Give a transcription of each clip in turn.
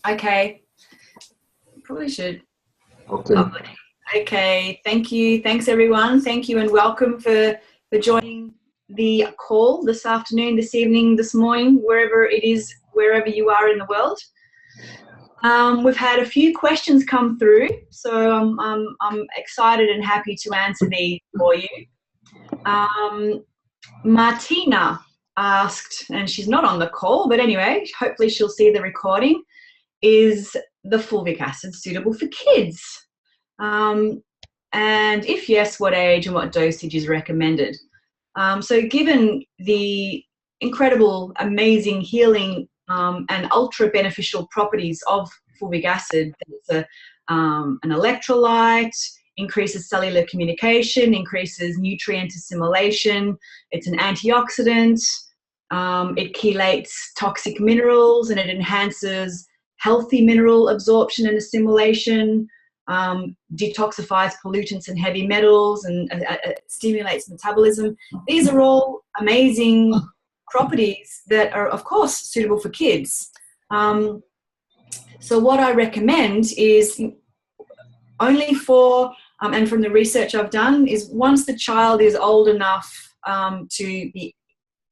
Okay. Probably should. Okay. Okay. Thank you. Thanks, everyone. Thank you and welcome for joining the call this afternoon, this evening, this morning, wherever it is, wherever you are in the world. We've had a few questions come through, so I'm excited and happy to answer these for you. Martina asked, and she's not on the call, but anyway, hopefully she'll see the recording, is the fulvic acid suitable for kids? And if yes, what age and what dosage is recommended? So given the incredible, amazing healing and ultra beneficial properties of fulvic acid, it's an electrolyte, increases cellular communication, increases nutrient assimilation, it's an antioxidant, it chelates toxic minerals, and it enhances healthy mineral absorption and assimilation, detoxifies pollutants and heavy metals, and stimulates metabolism. These are all amazing properties that are, of course, suitable for kids. So what I recommend is only for, and from the research I've done, is once the child is old enough to be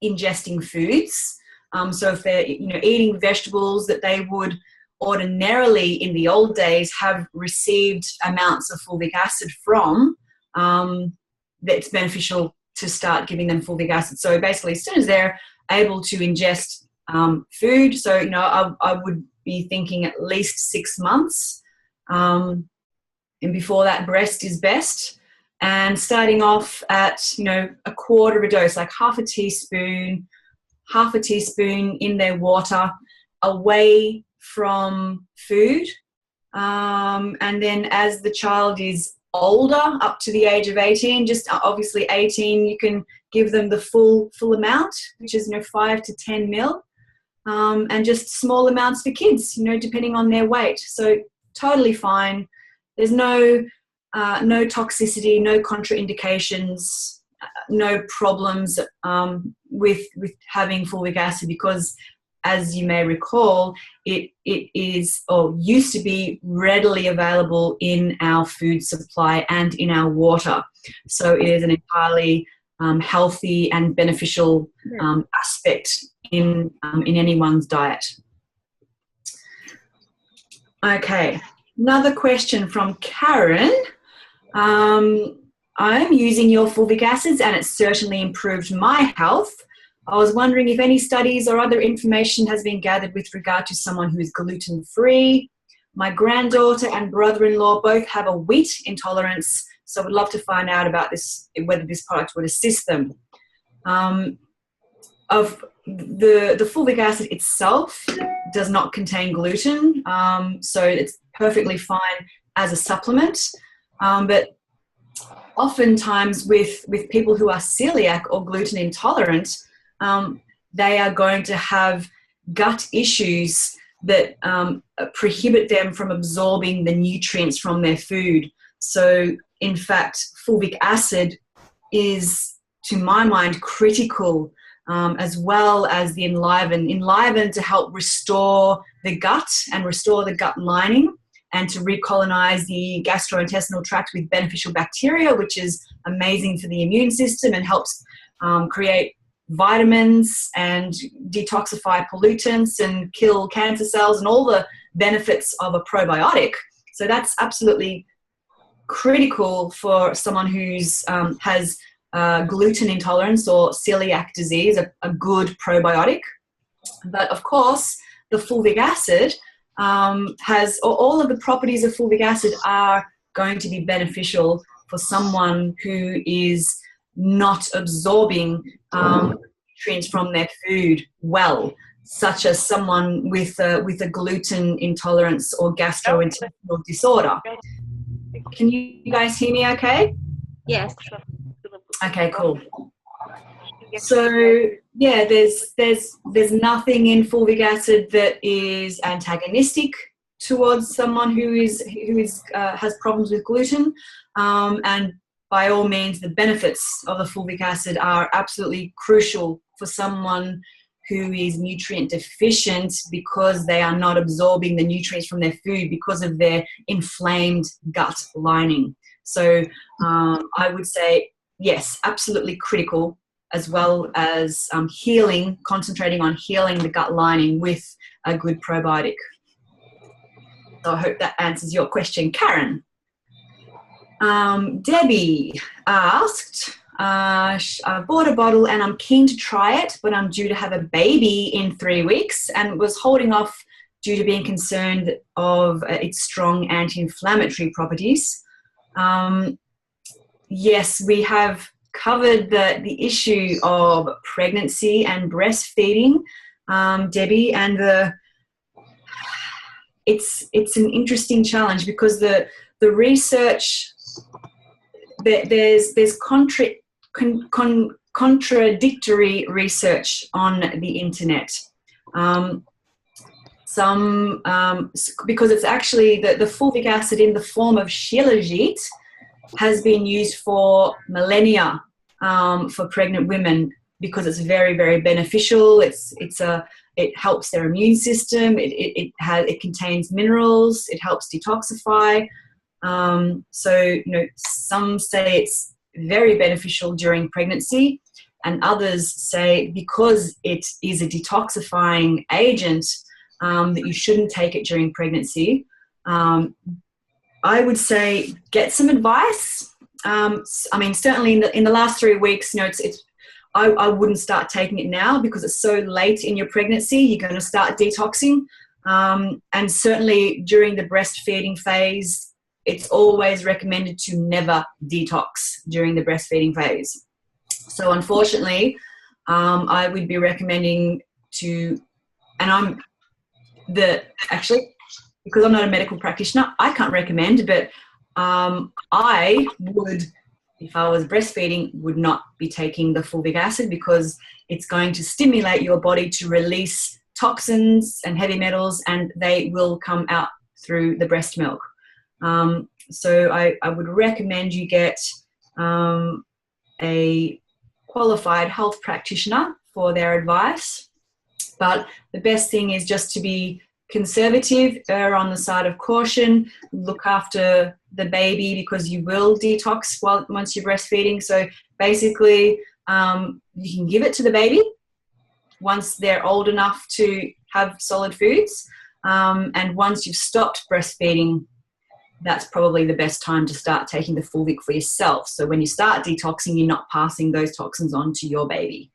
ingesting foods. So if they're eating vegetables that they would ordinarily in the old days have received amounts of fulvic acid from, that's beneficial to start giving them fulvic acid. So basically, as soon as they're able to ingest food, so I would be thinking at least 6 months, and before that, breast is best. And starting off at a quarter of a dose, like half a teaspoon in their water, away from food, and then as the child is older, up to the age of 18, just obviously 18, you can give them the full amount, which is 5 to 10 mil, and just small amounts for kids, depending on their weight. So totally fine. There's no toxicity, no contraindications, no problems with having fulvic acid, because, as you may recall, it is, or used to be, readily available in our food supply and in our water. So it is an entirely healthy and beneficial aspect in anyone's diet. Okay, another question from Karen. I'm using your fulvic acids and it's certainly improved my health. I was wondering if any studies or other information has been gathered with regard to someone who is gluten-free. My granddaughter and brother-in-law both have a wheat intolerance, so I would love to find out about this, whether this product would assist them. Of the fulvic acid itself does not contain gluten, so it's perfectly fine as a supplement. But oftentimes with people who are celiac or gluten intolerant, they are going to have gut issues that prohibit them from absorbing the nutrients from their food. So, in fact, fulvic acid is, to my mind, critical, as well as the enliven to help restore the gut and restore the gut lining, and to recolonize the gastrointestinal tract with beneficial bacteria, which is amazing for the immune system and helps create vitamins and detoxify pollutants and kill cancer cells and all the benefits of a probiotic. So that's absolutely critical for someone who's has gluten intolerance or celiac disease, a good probiotic. But of course, the fulvic acid has all of the properties of fulvic acid are going to be beneficial for someone who is not absorbing nutrients from their food well, such as someone with a gluten intolerance or gastrointestinal disorder. Can you guys hear me okay? Yes. Okay, cool. So yeah, there's nothing in fulvic acid that is antagonistic towards someone who has problems with gluten, and by all means, the benefits of the fulvic acid are absolutely crucial for someone who is nutrient deficient because they are not absorbing the nutrients from their food because of their inflamed gut lining. So I would say, yes, absolutely critical, as well as healing, concentrating on healing the gut lining with a good probiotic. So I hope that answers your question, Karen. Debbie asked, I bought a bottle and I'm keen to try it, but I'm due to have a baby in 3 weeks and was holding off due to being concerned of its strong anti-inflammatory properties. Yes, we have covered the issue of pregnancy and breastfeeding, Debbie, and it's an interesting challenge because the research, there's contradictory research on the internet. Because it's actually the fulvic acid in the form of shilajit has been used for millennia for pregnant women because it's very, very beneficial. It helps their immune system. It contains minerals. It helps detoxify. So some say it's very beneficial during pregnancy, and others say because it is a detoxifying agent that you shouldn't take it during pregnancy. I would say get some advice. I mean, certainly in the last 3 weeks, I wouldn't start taking it now because it's so late in your pregnancy. You're going to start detoxing, and certainly during the breastfeeding phase, it's always recommended to never detox during the breastfeeding phase. So unfortunately, I would be recommending because I'm not a medical practitioner, I can't recommend, but I would, if I was breastfeeding, would not be taking the fulvic acid because it's going to stimulate your body to release toxins and heavy metals, and they will come out through the breast milk. So I would recommend you get a qualified health practitioner for their advice. But the best thing is just to be conservative, err on the side of caution, look after the baby because you will detox once you're breastfeeding. So basically, you can give it to the baby once they're old enough to have solid foods. And once you've stopped breastfeeding, that's probably the best time to start taking the fulvic for yourself. So when you start detoxing, you're not passing those toxins on to your baby.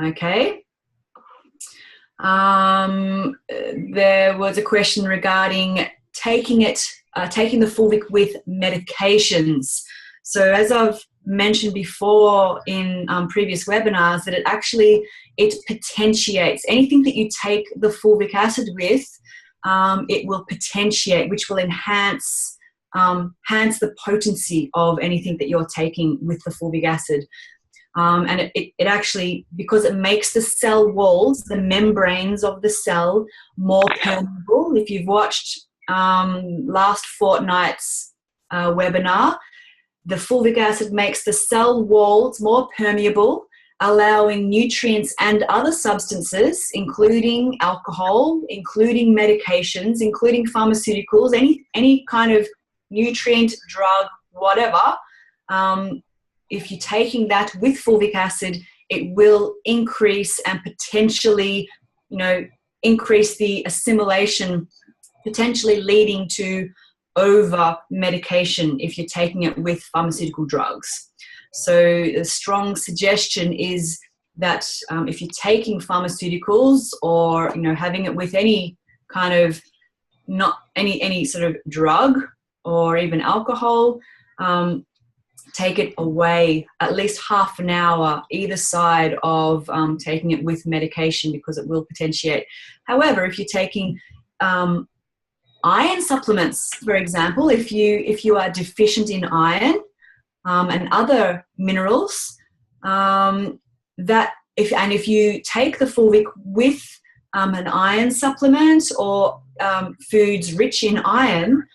Okay. There was a question regarding taking the fulvic with medications. So as I've mentioned before in previous webinars, that it potentiates anything that you take the fulvic acid with. It will potentiate, which will enhance the potency of anything that you're taking with the fulvic acid. And it actually, because it makes the cell walls, the membranes of the cell, more permeable. If you've watched last fortnight's webinar, the fulvic acid makes the cell walls more permeable, allowing nutrients and other substances, including alcohol, including medications, including pharmaceuticals, any kind of nutrient, drug, whatever. If you're taking that with fulvic acid, it will increase and potentially, increase the assimilation, potentially leading to over medication if you're taking it with pharmaceutical drugs. So the strong suggestion is that if you're taking pharmaceuticals or having it with any kind of not any sort of drug or even alcohol, take it away at least half an hour either side of taking it with medication because it will potentiate. However, if you're taking iron supplements, for example, if you are deficient in iron and other minerals, if you take the fulvic with an iron supplement or foods rich in iron,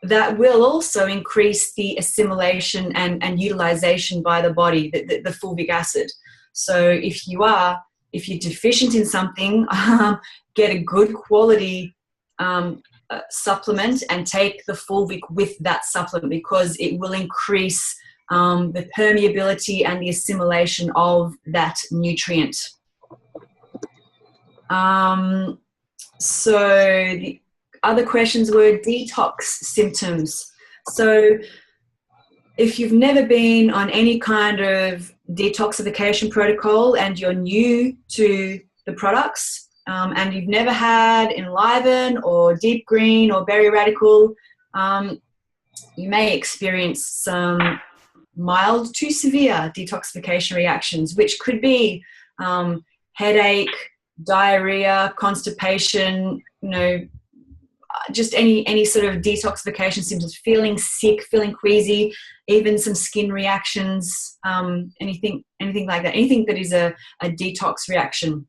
that will also increase the assimilation and utilization by the body, the fulvic acid. So if you're deficient in something, get a good quality supplement and take the Fulvic with that supplement, because it will increase the permeability and the assimilation of that nutrient. So the other questions were detox symptoms. So if you've never been on any kind of detoxification protocol and you're new to the products, and you've never had Enliven or Deep Green or Berry Radical, you may experience some mild to severe detoxification reactions, which could be headache, diarrhea, constipation, just any sort of detoxification symptoms, feeling sick, feeling queasy, even some skin reactions, anything like that, anything that is a detox reaction.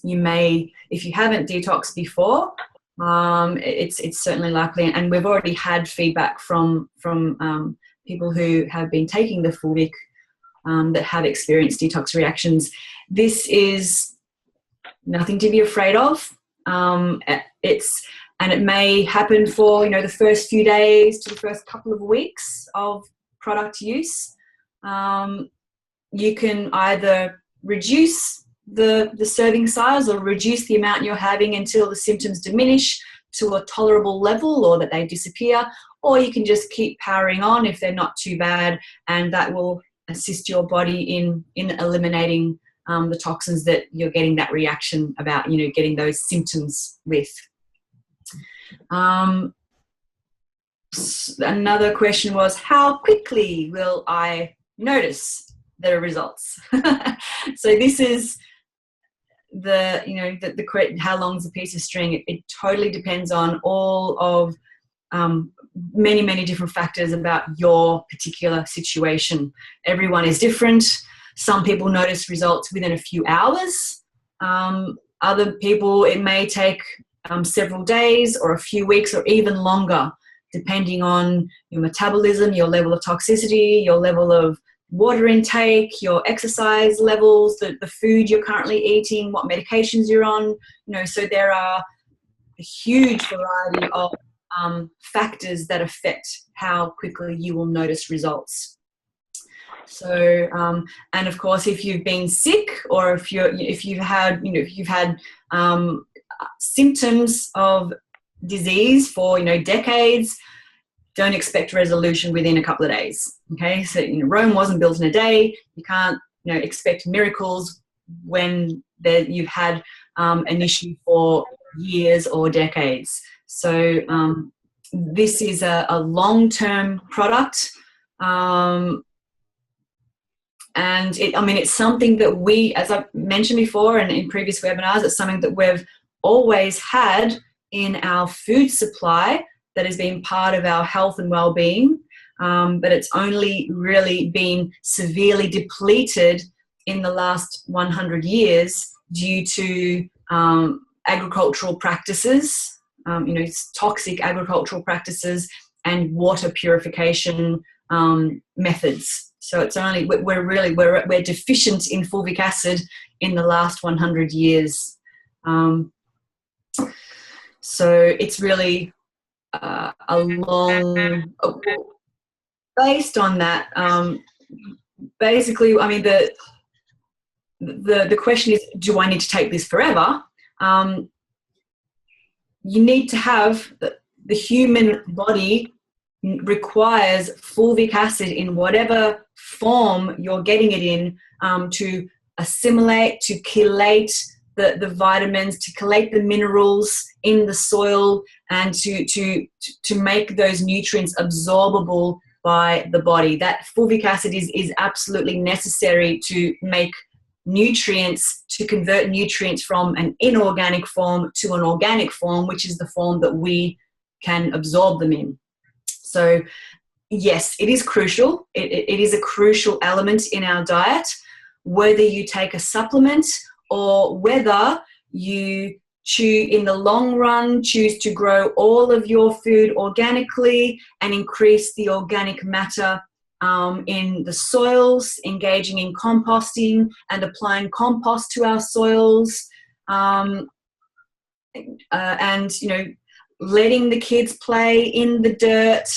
You may, if you haven't detoxed before, it's certainly likely, and we've already had feedback from people who have been taking the Fulvic that have experienced detox reactions. This is nothing to be afraid of. And it may happen for the first few days to the first couple of weeks of product use. You can either reduce the serving size or reduce the amount you're having until the symptoms diminish to a tolerable level or that they disappear, or you can just keep powering on if they're not too bad, and that will assist your body in eliminating the toxins that you're getting that reaction about, getting those symptoms with. Another question was, how quickly will I notice the results? So this is the how long's a piece of string. It totally depends on all of many different factors about your particular situation. Everyone is different. Some people notice results within a few hours. Other people, it may take several days or a few weeks or even longer, depending on your metabolism, your level of toxicity, your level of water intake, your exercise levels, the food you're currently eating, what medications you're on. So there are a huge variety of factors that affect how quickly you will notice results. So, and of course, if you've been sick, or if you've had symptoms of disease for decades, don't expect resolution within a couple of days. Okay, so Rome wasn't built in a day. You can't expect miracles when you've had an issue for years or decades. So this is a long-term product. And it's something that we, as I mentioned before and in previous webinars, it's something that we've always had in our food supply that has been part of our health and well-being, but it's only really been severely depleted in the last 100 years due to agricultural practices, toxic agricultural practices and water purification methods. So it's only we're deficient in fulvic acid in the last 100 years. So it's really a long. Based on that, basically, the question is, do I need to take this forever? You need to have the human body requires fulvic acid in whatever form you're getting it in to assimilate, to chelate the vitamins, to chelate the minerals in the soil, and to make those nutrients absorbable by the body. That fulvic acid is absolutely necessary to make nutrients, to convert nutrients from an inorganic form to an organic form, which is the form that we can absorb them in. So yes, it is crucial. It is a crucial element in our diet, whether you take a supplement or whether you in the long run choose to grow all of your food organically and increase the organic matter in the soils, engaging in composting and applying compost to our soils, and letting the kids play in the dirt,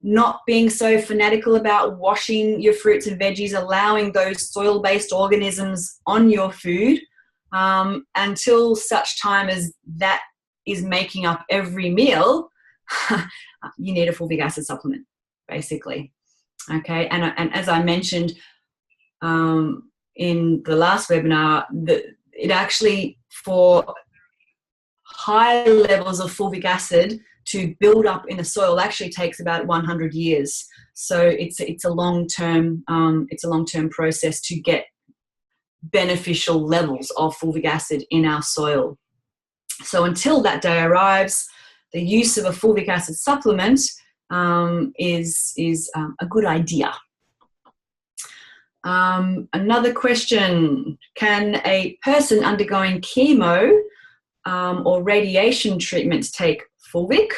not being so fanatical about washing your fruits and veggies, allowing those soil-based organisms on your food until such time as that is making up every meal. You need a fulvic acid supplement, basically. Okay, and as I mentioned in the last webinar, it actually, for high levels of fulvic acid to build up in the soil, actually takes about 100 years. So it's a long-term process to get beneficial levels of fulvic acid in our soil. So until that day arrives, the use of a fulvic acid supplement is a good idea. Another question: can a person undergoing chemo or radiation treatment take fulvic?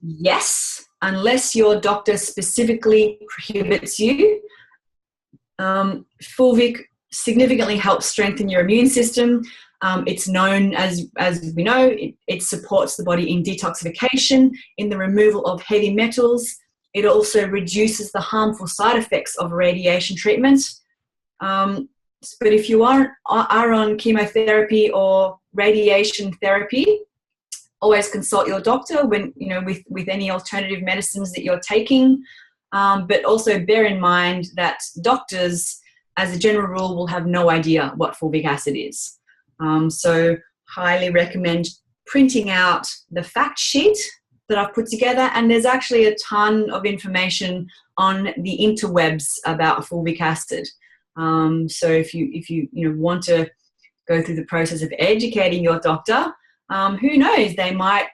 Yes, unless your doctor specifically prohibits you. Fulvic significantly helps strengthen your immune system. It's known, as we know, it supports the body in detoxification, in the removal of heavy metals. It also reduces the harmful side effects of radiation treatment. But if you are on chemotherapy or radiation therapy, always consult your doctor when with any alternative medicines that you're taking. But also bear in mind that doctors, as a general rule, will have no idea what fulvic acid is. So highly recommend printing out the fact sheet that I've put together, and there's actually a ton of information on the interwebs about fulvic acid. So if you want to go through the process of educating your doctor, who knows, they might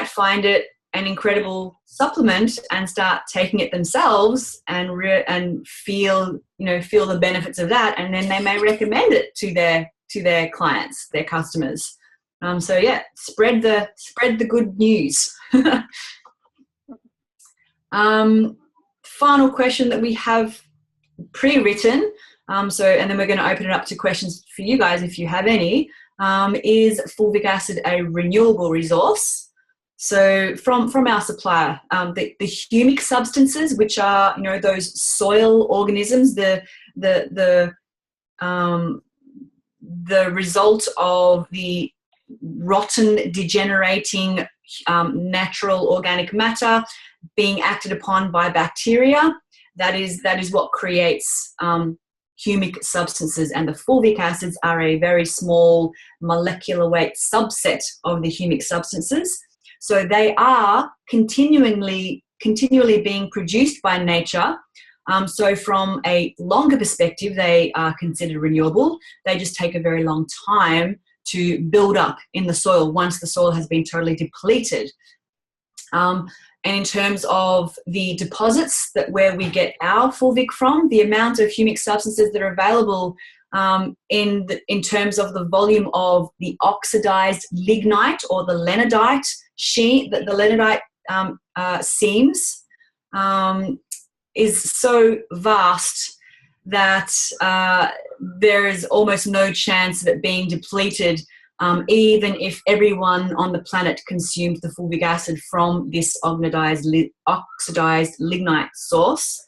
find it an incredible supplement and start taking it themselves and feel the benefits of that, and then they may recommend it to their clients, their customers. So yeah, spread the good news. Final question that we have pre-written, and then we're going to open it up to questions for you guys if you have any. Is fulvic acid a renewable resource? So from our supplier, the humic substances, which are those soil organisms, the result of the rotten, degenerating natural organic matter being acted upon by bacteria, that is what creates humic substances, and the fulvic acids are a very small molecular weight subset of the humic substances. So they are continually being produced by nature. So from a longer perspective, they are considered renewable. They just take a very long time to build up in the soil once the soil has been totally depleted. And in terms of the deposits where we get our fulvic from, the amount of humic substances that are available in terms of the volume of the oxidized lignite or the lenodite the lenodite seams is so vast that there is almost no chance of it being depleted, even if everyone on the planet consumed the fulvic acid from this oxidized lignite source.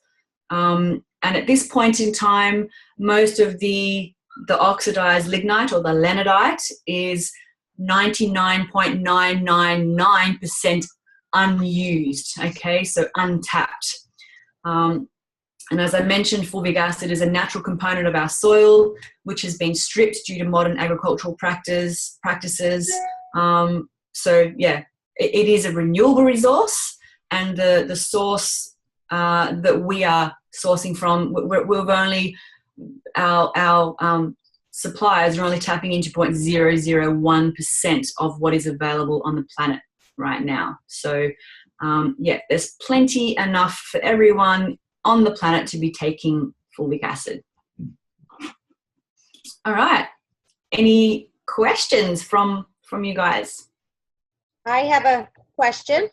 And at this point in time, most of the oxidized lignite or the lenodite is 99.999% unused, okay, so untapped. And as I mentioned, fulvic acid is a natural component of our soil, which has been stripped due to modern agricultural practices. So yeah, it is a renewable resource, and the source that we are sourcing from, our suppliers are only tapping into 0.001% of what is available on the planet right now. So yeah, there's plenty enough for everyone on the planet to be taking fulvic acid. All right. Any questions from you guys? I have a question.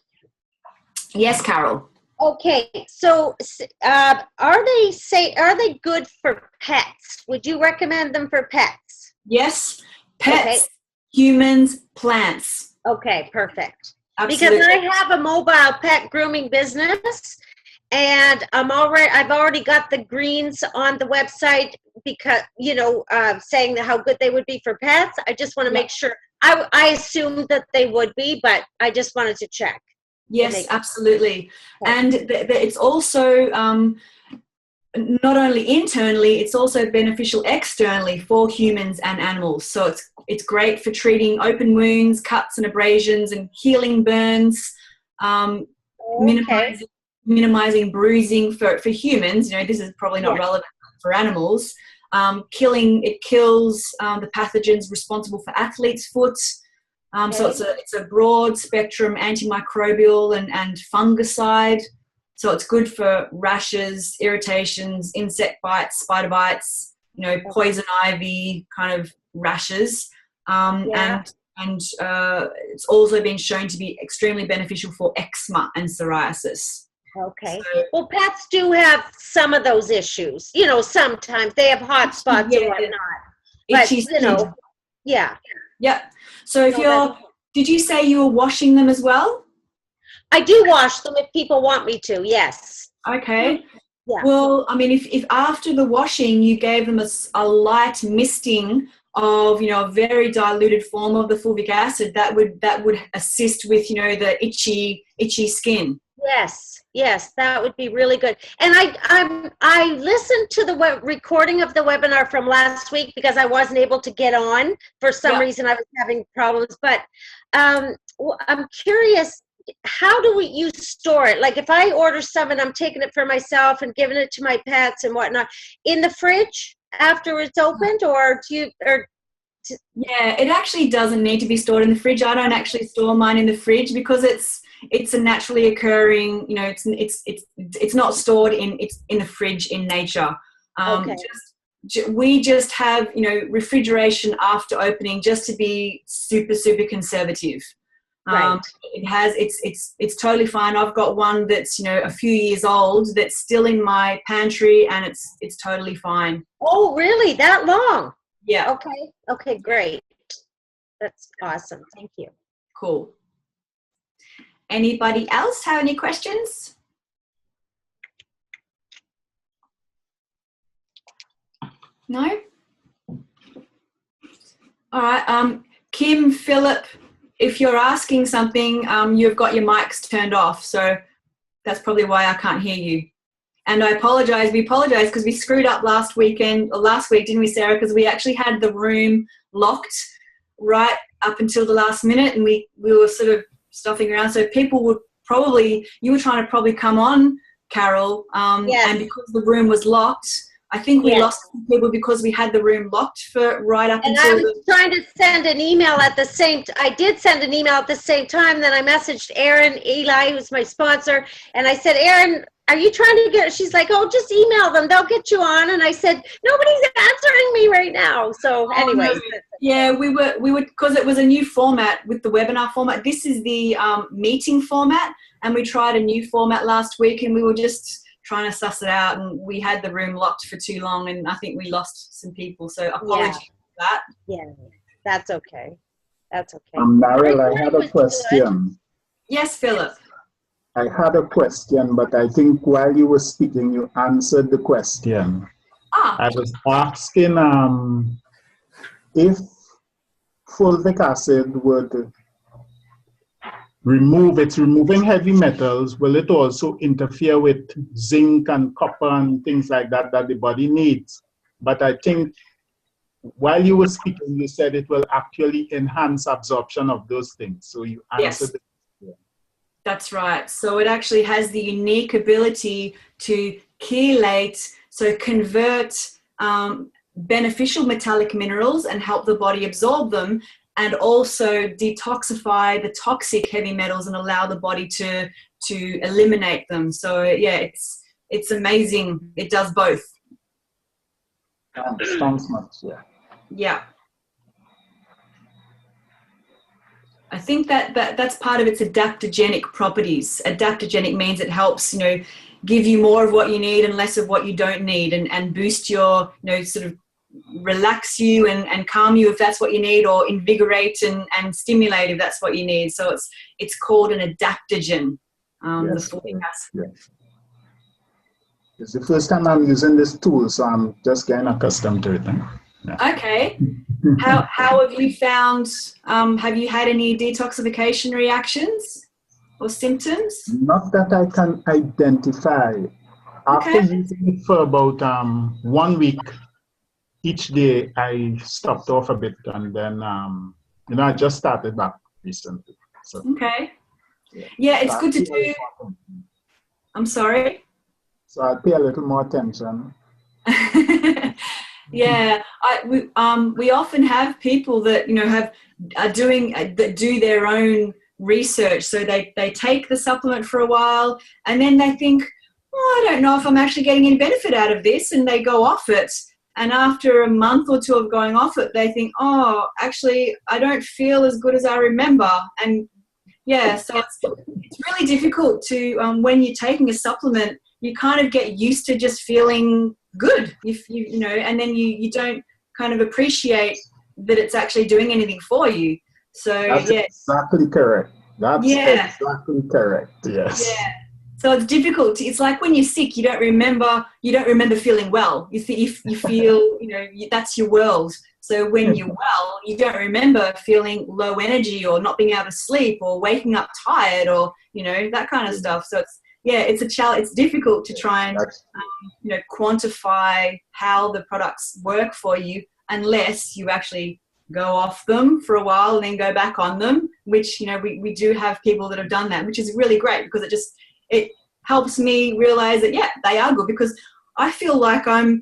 Yes, Carol. Okay, so are they good for pets? Would you recommend them for pets? Yes, Okay. pets, humans, plants. Okay, perfect. Because Absolutely. I have a mobile pet grooming business, and I've already got the greens on the website because saying that how good they would be for pets. I just want to make sure. I assumed that they would be, but I just wanted to check. Yes, absolutely. And it's also not only internally, it's also beneficial externally for humans and animals. So it's great for treating open wounds, cuts and abrasions, and healing burns, minimizing bruising for humans. This is probably not relevant for animals. It kills the pathogens responsible for athlete's foot. So it's a broad spectrum antimicrobial and fungicide. So it's good for rashes, irritations, insect bites, spider bites, poison ivy kind of rashes. And it's also been shown to be extremely beneficial for eczema and psoriasis. Okay. So, well, pets do have some of those issues. Sometimes they have hot spots and whatnot. But, yeah. Yeah. So did you say you were washing them as well? I do wash them if people want me to, yes. Okay. Yeah. Well, I mean, if after the washing you gave them a light misting of, a very diluted form of the fulvic acid, that would assist with, the itchy skin. Yes, that would be really good. And I listened to the recording of the webinar from last week because I wasn't able to get on for some reason. I was having problems, but I'm curious. How do you store it? Like if I order some and I'm taking it for myself and giving it to my pets and whatnot, in the fridge after it's opened, Yeah, it actually doesn't need to be stored in the fridge. I don't actually store mine in the fridge because it's a naturally occurring. It's not stored in the fridge in nature. We just have refrigeration after opening just to be super conservative. Right. It's totally fine. I've got one that's a few years old that's still in my pantry, and it's totally fine. Oh, really? That long? Yeah. Okay, great. That's awesome. Thank you. Cool. Anybody else have any questions? No? All right. Kim, Philip, if you're asking something, you've got your mics turned off, so that's probably why I can't hear you. And I apologize. We apologize because we screwed up last week, didn't we, Sarah? Because we actually had the room locked right up until the last minute, and we were sort of stuffing around. So people would you were trying to probably come on, Carol, and because the room was locked, I think we lost people because we had the room locked for right up until. And I was trying to send an email at the same. I did send an email at the same time. Then I messaged Erin Eli, who's my sponsor, and I said, Erin, are you trying to get? She's like, oh, just email them. They'll get you on. And I said, nobody's answering me right now. So, anyways. Yeah, we were because it was a new format with the webinar format. This is the meeting format, and we tried a new format last week, and we were just trying to suss it out, and we had the room locked for too long, and I think we lost some people. So apologies for that. Yeah, that's okay. That's okay. Narelle, I had a question. Good. Yes, Philip. I had a question, but I think while you were speaking, you answered the question. I was asking if fulvic acid would removing heavy metals, will it also interfere with zinc and copper and things like that the body needs? But I think while you were speaking, you said it will actually enhance absorption of those things. So you answered it. That's right. So it actually has the unique ability to chelate, so convert beneficial metallic minerals and help the body absorb them, and also detoxify the toxic heavy metals and allow the body to eliminate them. So yeah, it's amazing. It does both. Thanks much. Yeah. I think that's part of its adaptogenic properties. Adaptogenic means it helps, give you more of what you need and less of what you don't need, and boost your, sort of relax you and calm you if that's what you need, or invigorate and stimulate if that's what you need. So it's called an adaptogen, Yes, the fulvic acid. yes. It's the first time I'm using this tool, so I'm just getting accustomed to it. Yeah. Okay. How have you found, have you had any detoxification reactions or symptoms? Not that I can identify. After Okay. using it for about 1 week, each day I stopped off a bit, and then I just started back recently. So Okay. Yeah, it's good to do. I'm sorry. So I pay a little more attention. Yeah, we often have people that that do their own research. So they take the supplement for a while, and then they think, I don't know if I'm actually getting any benefit out of this, and they go off it. And after a month or two of going off it, they think, actually, I don't feel as good as I remember. And yeah, so it's really difficult to when you're taking a supplement, you kind of get used to just feeling good, if and then you don't kind of appreciate that it's actually doing anything for you. So that's exactly correct. That's exactly correct. Yes. Yeah. So it's difficult. It's like when you're sick, you don't remember feeling well. You feel that's your world. So when you're well, you don't remember feeling low energy or not being able to sleep or waking up tired or that kind of stuff. So it's a challenge. It's difficult to try and quantify how the products work for you unless you actually go off them for a while and then go back on them, which we do have people that have done that, which is really great because it helps me realize that they are good, because I feel like I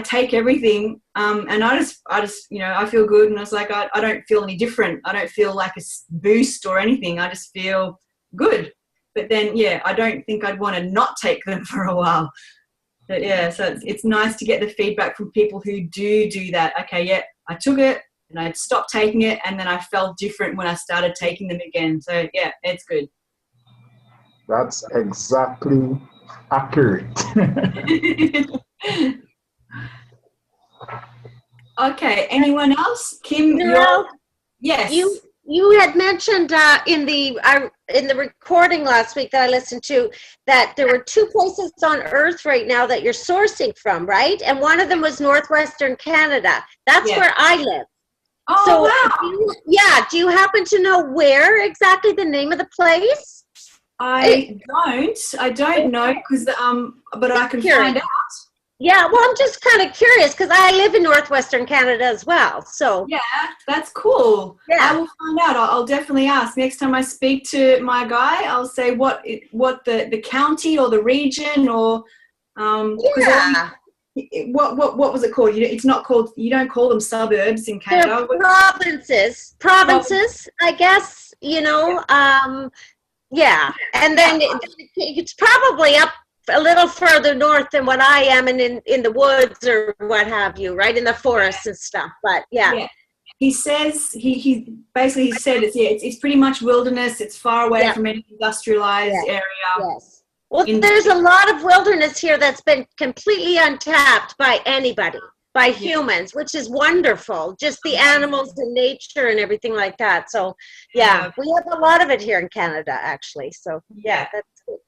take everything and I just I feel good, and it's like I don't feel any different. I don't feel like a boost or anything. I just feel good. But then I don't think I'd want to not take them for a while. But so it's nice to get the feedback from people who do that. Okay, I took it and I stopped taking it, and then I felt different when I started taking them again. So it's good. That's exactly accurate. Okay, anyone else? Kim, yes. You had mentioned in the recording last week that I listened to that there were 2 places on Earth right now that you're sourcing from, right? And one of them was Northwestern Canada. That's where I live. Oh, so wow. Do you happen to know where exactly the name of the place? I don't know, because but I can find out. Yeah, well, I'm just kind of curious because I live in Northwestern Canada as well. So yeah, that's cool. Yeah. I will find out. I'll definitely ask next time I speak to my guy. I'll say what the county or the region or what was it called? It's not called. You don't call them suburbs in Canada. They're provinces, I guess. Yeah, and then it's probably up a little further north than what I am in the woods or what have you, right in the forests and stuff. But yeah. He says he basically said it's pretty much wilderness. It's far away from any industrialized area. Yes. Well, there's a lot of wilderness here that's been completely untapped by anybody, by humans, which is wonderful. Just the animals and nature and everything like that. So we have a lot of it here in Canada, actually. So that's good.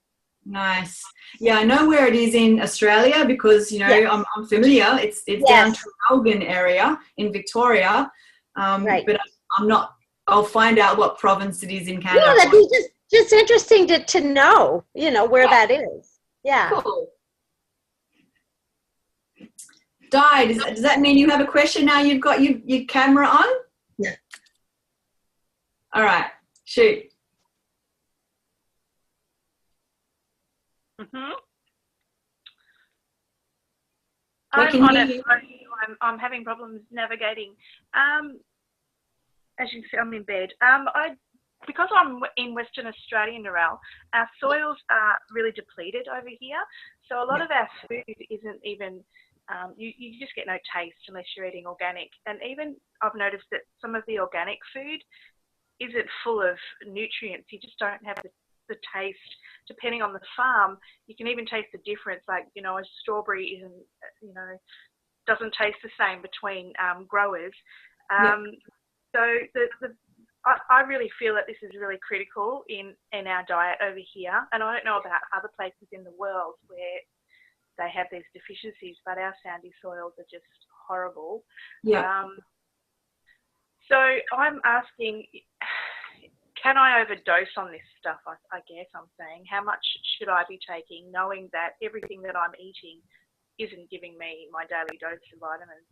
Nice. Yeah, I know where it is in Australia because I'm familiar. It's down to Melbourne area in Victoria, but I'm not. I'll find out what province it is in Canada. Yeah, that'd be just interesting to know, where that is. Yeah. Cool. Di, does that mean you have a question now? You've got your camera on. Yeah. All right. Shoot. Mm-hmm. I'm having problems navigating. As you can see, I'm in bed. Because I'm in Western Australia, Narelle, our soils are really depleted over here. So a lot of our food isn't even, you just get no taste unless you're eating organic. And even I've noticed that some of the organic food isn't full of nutrients. You just don't have the taste. Depending on the farm, you can even taste the difference. Like, you know, a strawberry isn't, you know, doesn't taste the same between growers. So I really feel that this is really critical in our diet over here. And I don't know about other places in the world where they have these deficiencies, but our sandy soils are just horrible. Yeah. So I'm asking, can I overdose on this stuff? I guess I'm saying, how much should I be taking, knowing that everything that I'm eating isn't giving me my daily dose of vitamins?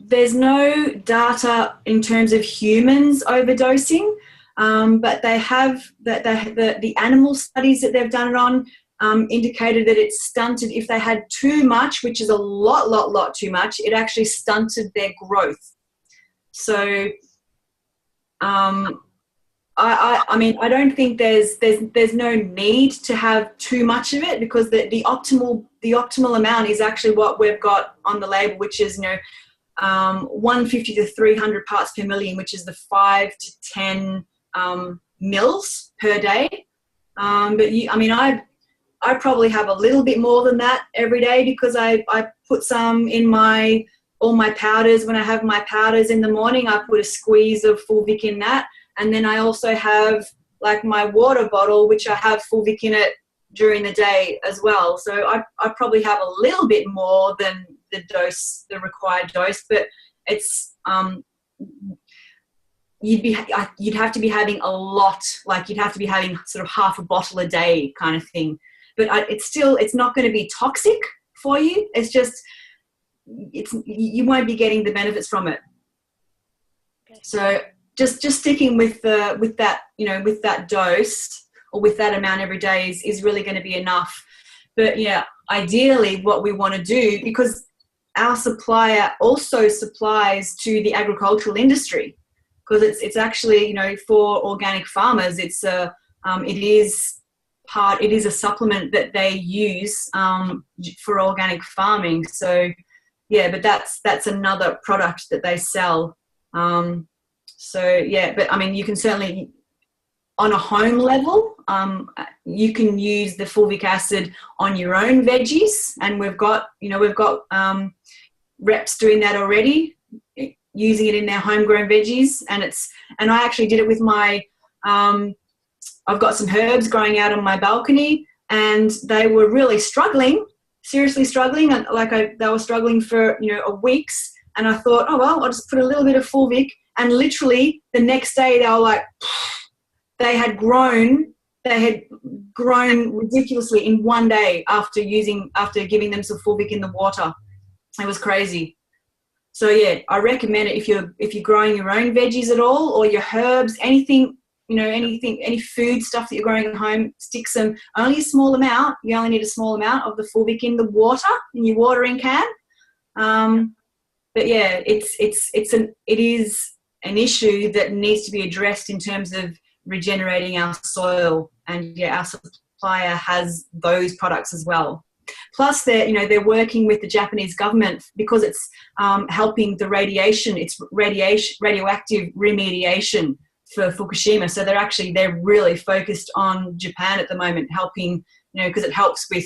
There's no data in terms of humans overdosing, but they have the animal studies that they've done it on indicated that it stunted. If they had too much, which is a lot too much, it actually stunted their growth. So, I mean, I don't think there's no need to have too much of it, because the optimal amount is actually what we've got on the label, which is 150 to 300 parts per million, which is the 5 to 10 mils per day. But I probably have a little bit more than that every day, because I put some in all my powders. When I have my powders in the morning, I put a squeeze of Fulvic in that. And then I also have like my water bottle, which I have Fulvic in it during the day as well. So I probably have a little bit more than the required dose, but it's, you'd have to be having a lot, like you'd have to be having sort of half a bottle a day kind of thing. But it's not going to be toxic for you. It's just, you won't be getting the benefits from it. Okay. So just sticking with that dose or with that amount every day is really going to be enough. But yeah, ideally what we want to do, because our supplier also supplies to the agricultural industry, because it's actually, for organic farmers, it is a supplement that they use for organic farming. So yeah, but that's another product that they sell. So yeah, but I mean, you can certainly, on a home level, you can use the fulvic acid on your own veggies, and we've got reps doing that already, using it in their homegrown veggies, and I actually did it with my. I've got some herbs growing out on my balcony, and they were really struggling, seriously struggling, and they were struggling for weeks. And I thought, oh well, I'll just put a little bit of Fulvic, and literally the next day they were like, they had grown ridiculously in one day after giving them some Fulvic in the water. It was crazy. So yeah, I recommend it if you're growing your own veggies at all, or your herbs, anything. Any food stuff that you're growing at home, stick some, only a small amount. You only need a small amount of the Fulvic in the water, in your watering can. But yeah, it is an issue that needs to be addressed in terms of regenerating our soil. And yeah, our supplier has those products as well. Plus, they're working with the Japanese government, because it's helping the radiation. It's radioactive remediation for Fukushima. So they're really focused on Japan at the moment, helping, because it helps with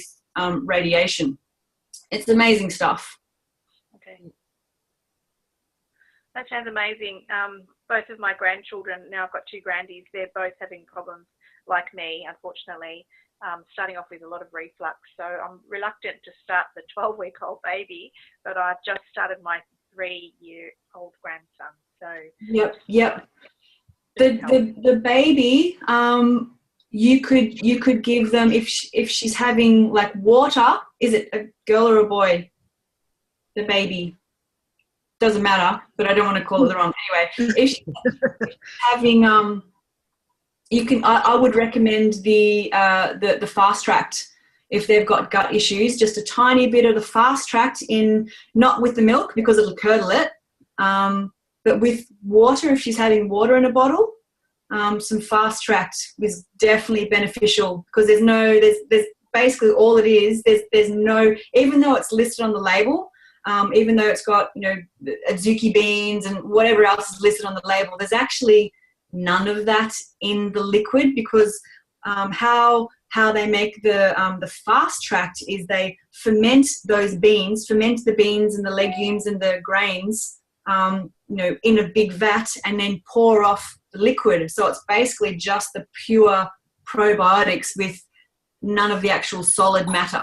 radiation. It's amazing stuff. Okay. That sounds amazing. Both of my grandchildren, now I've got 2 grandies, they're both having problems like me, unfortunately, starting off with a lot of reflux. So I'm reluctant to start the 12-week-old baby, but I've just started my 3-year-old grandson. So Yep. The baby, you could give them, if she's having like water. Is it a girl or a boy? The baby, doesn't matter, but I don't want to call it the wrong. Anyway, if she's having you can. I would recommend the fast tract if they've got gut issues. Just a tiny bit of the fast tract in, not with the milk because it'll curdle it. But with water, if she's having water in a bottle, some fast tract is definitely beneficial, because there's basically all it is. There's no, even though it's listed on the label, even though it's got, azuki beans and whatever else is listed on the label, there's actually none of that in the liquid, because how they make the fast track is they ferment the beans and the legumes and the grains, in a big vat, and then pour off the liquid. So it's basically just the pure probiotics with none of the actual solid matter.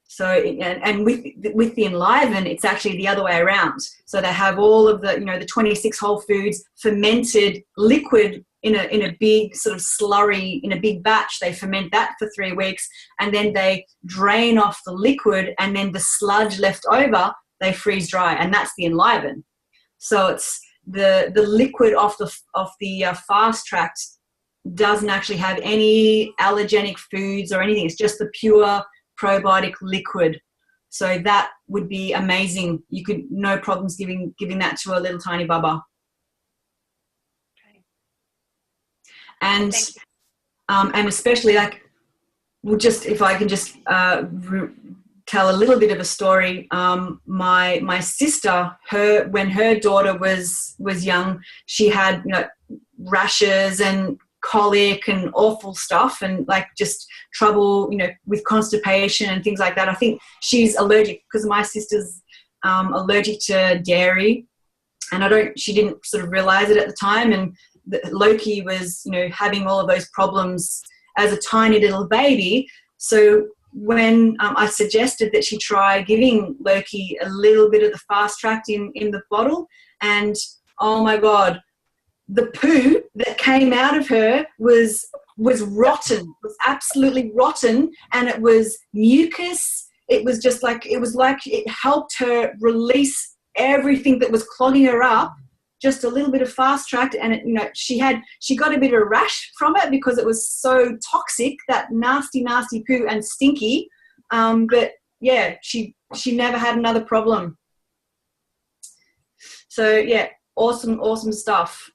So, and with the Enliven, it's actually the other way around. So they have all of the, the 26 whole foods fermented liquid in a big sort of slurry, in a big batch. They ferment that for 3 weeks, and then they drain off the liquid, and then the sludge left over, they freeze dry, and that's the Enliven. So it's the liquid off the fast track doesn't actually have any allergenic foods or anything. It's just the pure probiotic liquid. So that would be amazing. You could, no problems giving that to a little tiny bubba. And especially, like, if I can just tell a little bit of a story. My sister, when her daughter was young, she had rashes and colic and awful stuff, and like just trouble with constipation and things like that. I think she's allergic, because my sister's allergic to dairy, and she didn't sort of realize it at the time, and Loki was having all of those problems as a tiny little baby. So when I suggested that she try giving Loki a little bit of the fast track in the bottle, and oh my God, the poo that came out of her was rotten, was absolutely rotten, and it was mucus. It was just like, it helped her release everything that was clogging her up. Just a little bit of fast track, and she got a bit of a rash from it because it was so toxic, that nasty poo and stinky. But yeah, she never had another problem. So yeah, awesome stuff.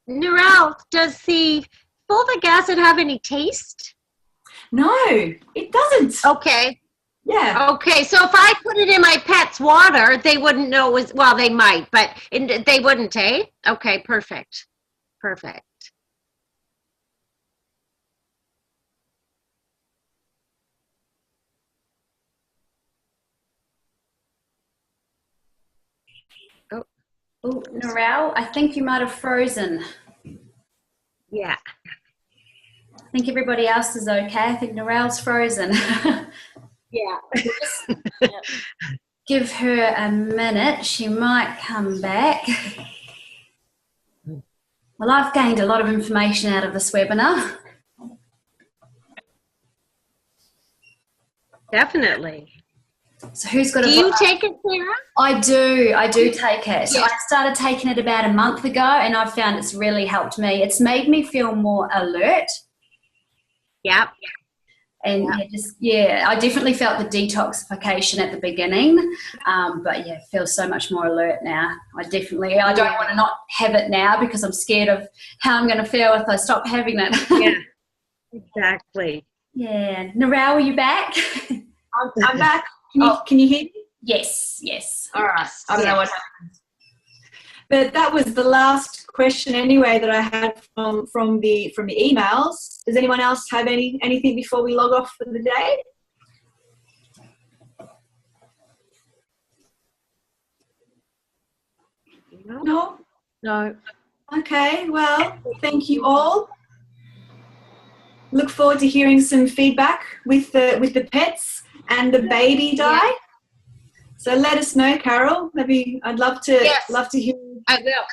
Narelle, does the fulvic acid have any taste? No, it doesn't. Okay. Yeah. Okay, so if I put it in my pet's water, they wouldn't know it was, well, they might, but they wouldn't, eh? Okay, perfect. Oh, Narelle, I think you might have frozen. Yeah. I think everybody else is okay. I think Narelle's frozen. Yeah. Give her a minute. She might come back. Well, I've gained a lot of information out of this webinar. Definitely. So who's got Do you take it, Sarah? I do take it. So I started taking it about a month ago, and I've found it's really helped me. It's made me feel more alert. Yep. And I definitely felt the detoxification at the beginning, but yeah, feel so much more alert now. I don't want to not have it now, because I'm scared of how I'm going to feel if I stop having it. Yeah, exactly. Yeah. Narelle, are you back? I'm back. Can you hear me? Yes. All right. I don't know what happened. But that was the last question anyway that I had from the emails. Does anyone else have anything before we log off for the day? No. Okay. Well, thank you all. Look forward to hearing some feedback with the pets and the baby dye. Yeah. So let us know, Carol. Maybe I'd love to hear. I will.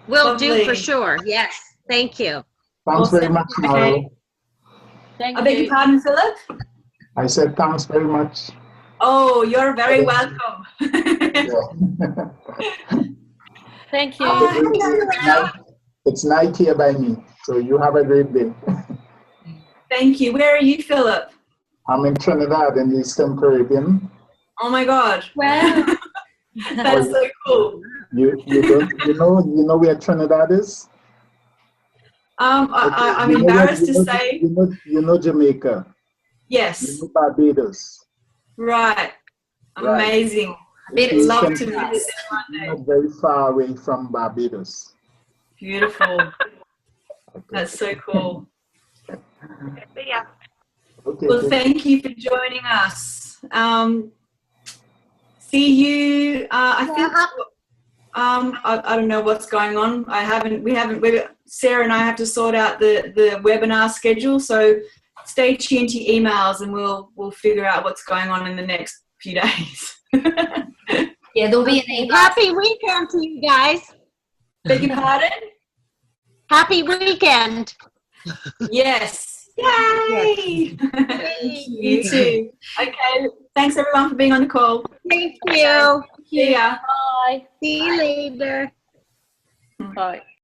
Will do for sure. Yes. Thank you. Thanks very much, Carol. Okay. Thank you. I beg your pardon, Philip? I said thanks very much. Oh, you're very welcome. Thank you. It's night here by me, so you have a great day. Thank you. Where are you, Philip? I'm in Trinidad in the Eastern Caribbean. Oh my God! Wow, that's so cool. You know where Trinidad is? I'm embarrassed to say. You know Jamaica. Yes. Barbados. Right. Right. Amazing. Location Love to visit there one day. not very far away from Barbados. Beautiful. Okay. That's so cool. See ya. Okay. Well, thank you for joining us. See you. I think. I don't know what's going on. Sarah and I have to sort out the webinar schedule. So stay tuned to your emails, and we'll figure out what's going on in the next few days. Yeah, there'll be an email. Happy weekend to you guys. Beg your pardon? Happy weekend. Yes. Yay! Yay. You too. Okay. Thanks everyone for being on the call. Thank you. See ya. Bye. See you later. Bye.